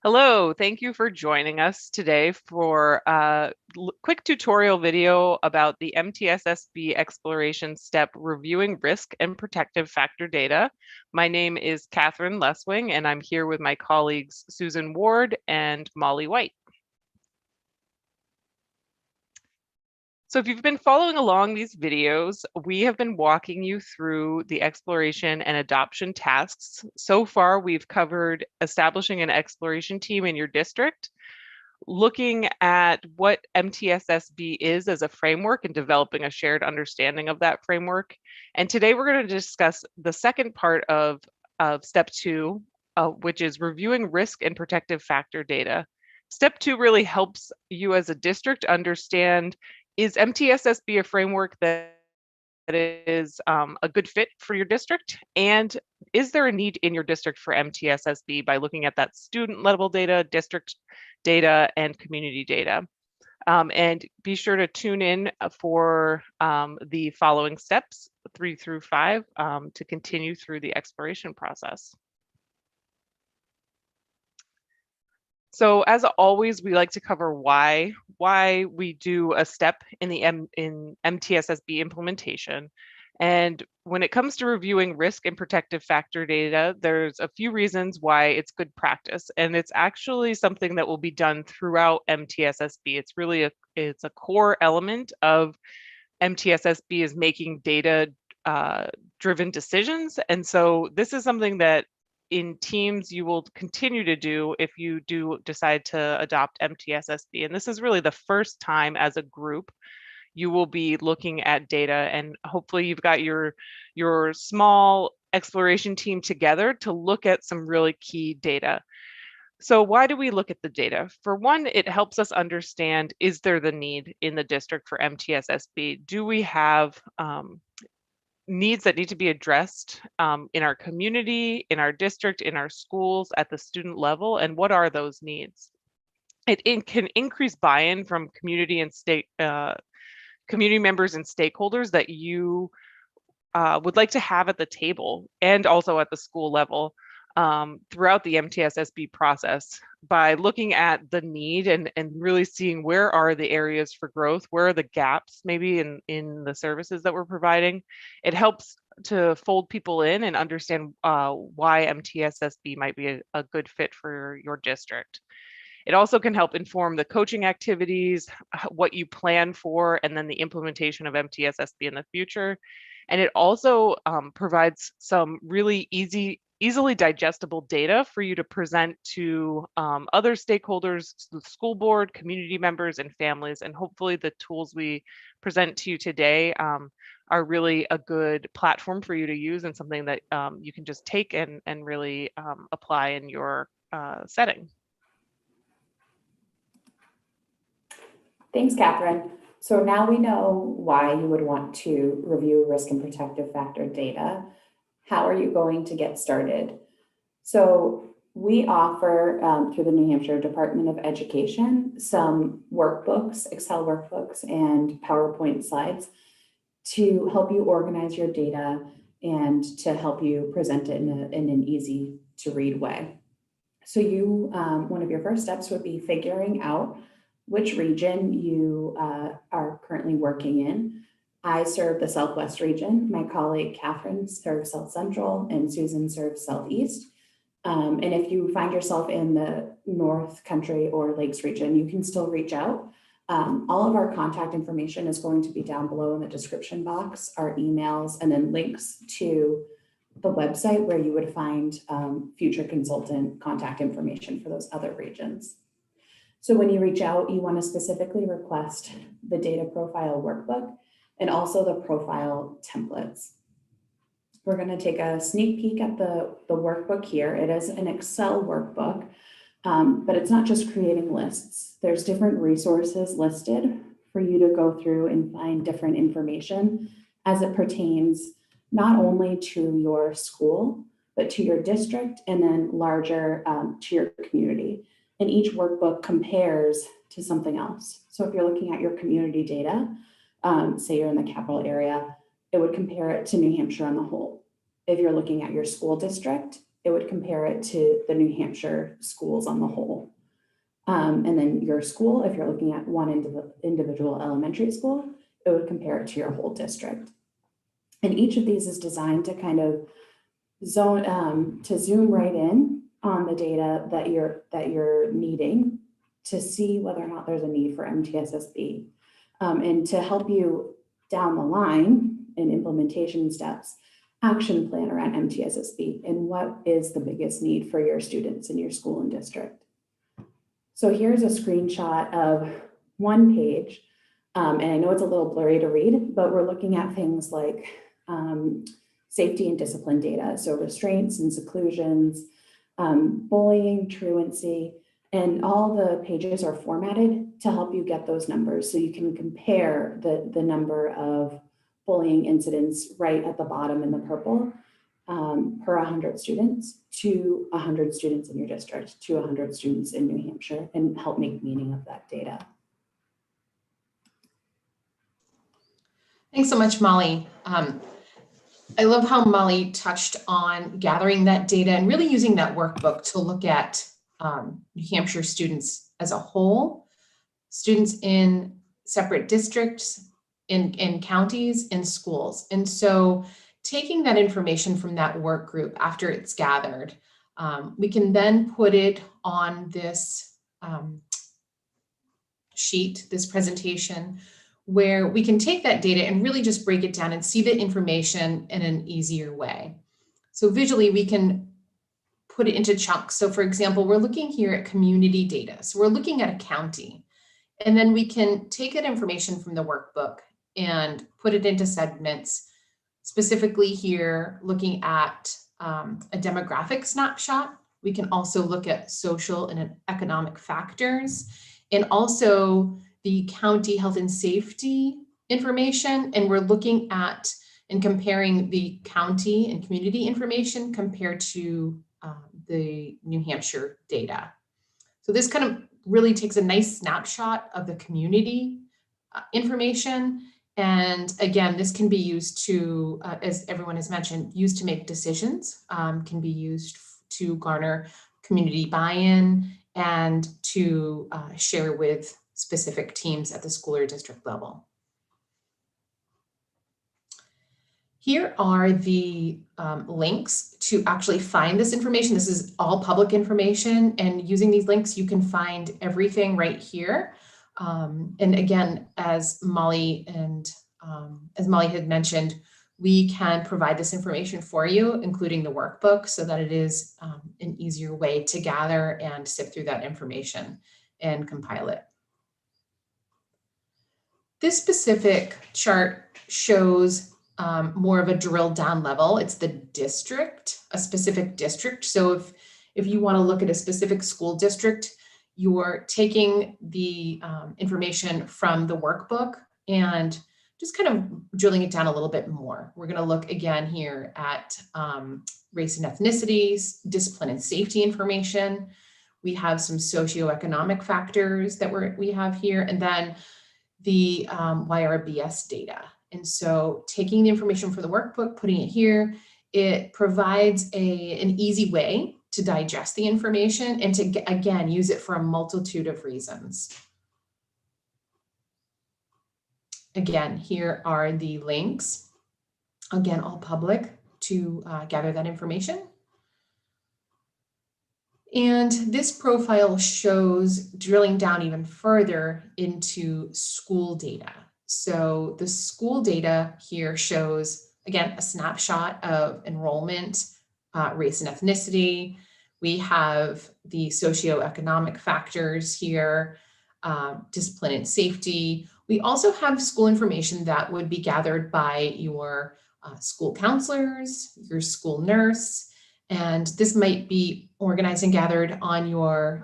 Hello, thank you for joining us today for a quick tutorial video about the MTSS-B exploration step reviewing risk and protective factor data. My name is Catherine Leswing, and I'm here with my colleagues Susan Ward and Molly White. So if you've been following along these videos, we have been walking you through the exploration and adoption tasks. So far, we've covered establishing an exploration team in your district, looking at what MTSS-B is as a framework and developing a shared understanding of that framework. And today we're going to discuss the second part of step two, which is reviewing risk and protective factor data. Step two really helps you as a district understand, is MTSS-B a framework that is a good fit for your district? And is there a need in your district for MTSS-B by looking at that student level data, district data, and community data? And be sure to tune in for the following steps, 3 through 5, to continue through the exploration process. So as always, we like to cover why we do a step in the MTSS-B implementation. And when it comes to reviewing risk and protective factor data, there's a few reasons why it's good practice. And it's actually something that will be done throughout MTSS-B. It's really it's a core element of MTSS-B is making data driven decisions. And so this is something that in teams you will continue to do if you do decide to adopt MTSS-B. And this is really the first time as a group you will be looking at data, and hopefully you've got your small exploration team together to look at some really key data. So why do we look at the data? For one, it helps us understand, is there the need in the district for MTSS-B? Do we have needs that need to be addressed in our community, in our district, in our schools, at the student level, and what are those needs? It can increase buy-in from community and community members and stakeholders that you would like to have at the table and also at the school level throughout the MTSS-B process by looking at the need and really seeing where are the areas for growth, where are the gaps maybe in the services that we're providing. It helps to fold people in and understand why MTSS-B might be a good fit for your district. It also can help inform the coaching activities, what you plan for, and then the implementation of MTSS-B in the future. And it also provides some really easily digestible data for you to present to other stakeholders, the school board, community members, and families. And hopefully the tools we present to you today are really a good platform for you to use and something that you can just take and really apply in your setting. Thanks, Catherine. So now we know why you would want to review risk and protective factor data. How are you going to get started? So we offer through the New Hampshire Department of Education some workbooks, Excel workbooks, and PowerPoint slides to help you organize your data and to help you present it in an easy to read way. So one of your first steps would be figuring out which region you are currently working in. I serve the Southwest region. My colleague Catherine serves South Central, and Susan serves Southeast. And if you find yourself in the North Country or Lakes region, you can still reach out. All of our contact information is going to be down below in the description box, our emails, and then links to the website where you would find future consultant contact information for those other regions. So when you reach out, you want to specifically request the data profile workbook and also the profile templates. We're going to take a sneak peek at the workbook here. It is an Excel workbook, but it's not just creating lists. There's different resources listed for you to go through and find different information as it pertains not only to your school, but to your district and then larger to your community. And each workbook compares to something else. So if you're looking at your community data, say you're in the capital area, it would compare it to New Hampshire on the whole. If you're looking at your school district, it would compare it to the New Hampshire schools on the whole. And then your school, if you're looking at one individual elementary school, it would compare it to your whole district. And each of these is designed to kind of zoom right in on the data that you're needing to see whether or not there's a need for MTSS-B, and to help you down the line in implementation steps, action plan around MTSS-B and what is the biggest need for your students in your school and district. So here's a screenshot of one page, and I know it's a little blurry to read, but we're looking at things like safety and discipline data, so restraints and seclusions, bullying, truancy, and all the pages are formatted to help you get those numbers so you can compare the number of bullying incidents right at the bottom in the purple per 100 students to 100 students in your district to 100 students in New Hampshire, and help make meaning of that data. Thanks so much, Molly. I love how Molly touched on gathering that data and really using that workbook to look at New Hampshire students as a whole, students in separate districts, in counties, in schools. And so taking that information from that work group after it's gathered, we can then put it on this sheet, this presentation, where we can take that data and really just break it down and see the information in an easier way. So visually, we can put it into chunks. So for example, we're looking here at community data. So we're looking at a county, and then we can take that information from the workbook and put it into segments, specifically here, looking at a demographic snapshot. We can also look at social and economic factors, and also the county health and safety information. And we're looking at and comparing the county and community information compared to the New Hampshire data. So this kind of really takes a nice snapshot of the community information. And again, this can be used to, as everyone has mentioned, used to make decisions, can be used to garner community buy-in and to share with specific teams at the school or district level. Here are the links to actually find this information. This is all public information, and using these links, you can find everything right here. And again, as Molly had mentioned, we can provide this information for you, including the workbook, so that it is an easier way to gather and sift through that information and compile it. This specific chart shows more of a drilled down level. It's the district, a specific district. So if you want to look at a specific school district, you're taking the information from the workbook and just kind of drilling it down a little bit more. We're going to look again here at race and ethnicities, discipline and safety information. We have some socioeconomic factors that we have here, and then the YRBS data. And so taking the information from the workbook, putting it here, it provides an easy way to digest the information and to, again, use it for a multitude of reasons. Again, here are the links, again, all public, to gather that information. And this profile shows drilling down even further into school data. So the school data here shows, again, a snapshot of enrollment, race and ethnicity. We have the socioeconomic factors here, discipline and safety. We also have school information that would be gathered by your school counselors, your school nurse, and this might be organized and gathered on your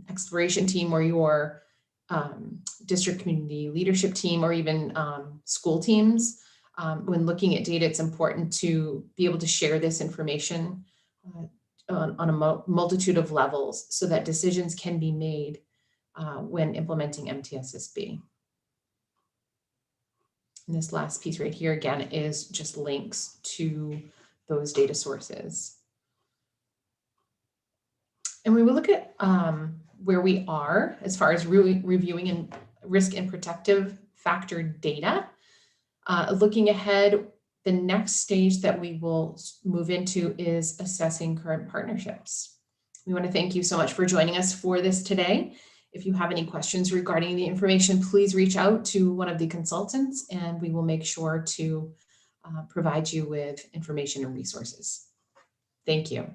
exploration team or your district community leadership team, or even school teams. When looking at data, it's important to be able to share this information on a multitude of levels so that decisions can be made when implementing MTSS-B. And this last piece right here, again, is just links to those data sources. when we look at where we are as far as reviewing and risk and protective factor data, looking ahead, the next stage that we will move into is assessing current partnerships. We want to thank you so much for joining us for this today. If you have any questions regarding the information, please reach out to one of the consultants and we will make sure to provide you with information and resources. Thank you.